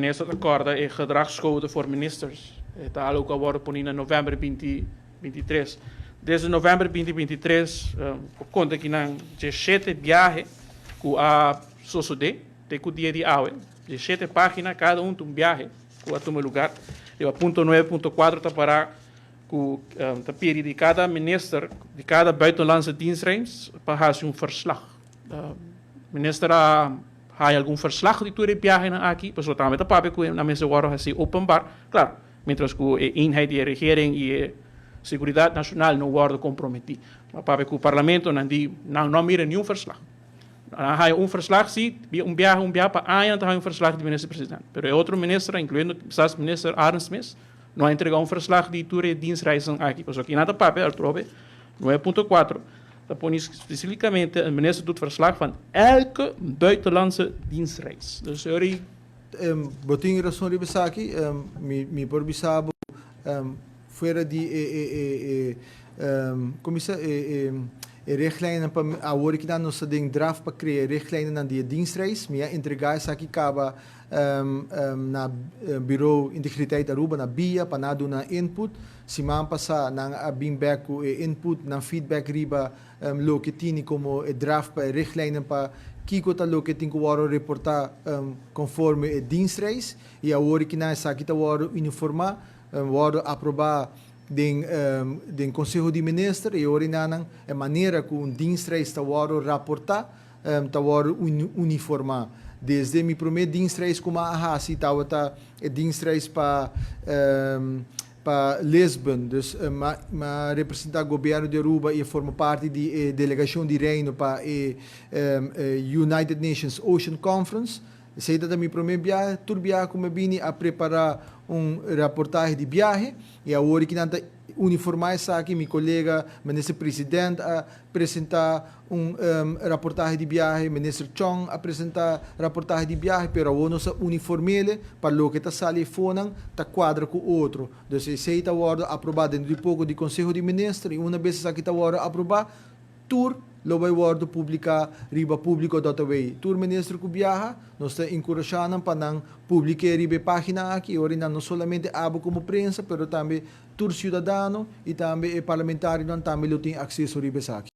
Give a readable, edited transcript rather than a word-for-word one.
Minister acorda é gedragscode voor ministers. Está ook al worden ponido em novembro 2023. Desde novembro 2023, conta que não 17 viagens que a sociedade tem que dia de aula. 17 páginas, cada um tem viagem que a toma lugar. E a ponto 9.4 está para que pedir de cada minister, de cada buitenlandse dienstreis, para fazer verslag. Minister há algum verslag de toda a viagem aqui, mas também está para que na mesa agora assim openbaar. Claro, mientras que a eenheid de regering e a seguridade nacional não worden comprometidos. Maar para que o parlamento não mira nenhum verslag. Há verslag, sim, viagem para anos há verslag do ministro-presidente. Mas é outro ministro, incluindo o ministro Aaron Smith, não ha entregado verslag de toda a dienstreisen aqui. Mas aqui nada papel, ele trouxe 9.4. Dat especificamente o ministro doet verslag van elke buitenlandse dienstreis. Dus sorry. Boting razão ribesaki, mi por bisabo fuera de comissão richtlijnen para a hora que nós nos ding draft para criar richtlijnen na die dienstreis, minha entregar essa aqui acaba na bureau integriteit Aruba na BIA para nada na input, se man passa na beanback o input na feedback riba lo que tini como draft para richtlijnen para Kiko tá lo que tem que reportar conforme a dienstreis e a hora que nós aqui tá uniformar aprovar den Conselho de Ministros e orinanang a maneira que dienstreis está raportar está uniformar desde mi primeiro dienstreis como a hasi tá dienstreis para Lisbon, dus ma representa o governo de Aruba e forma parte da delegação de Reino para United Nations Ocean Conference. Sei da minha primeira viagem, tudo viagem como vim a preparar reportagem de viagem e a hora que não uniformar essa aqui, meu colega, ministro presidente a apresentar reportagem de viagem, ministro Chong a apresentar reportagem de viagem, pero o nosso uniformele para o que está sali fora está quadra com o outro. Então, se está aprovado dentro de pouco do Conselho de Ministros e uma vez isso aqui está aprovado, tur lo vai wordo publicar riba público dataway. Tur ministro que viaja, nós está encorajando para não publicar riba página aqui, ora não somente abo como prensa, pero também tur cidadano e também parlamentário não também tem acesso a riba aqui.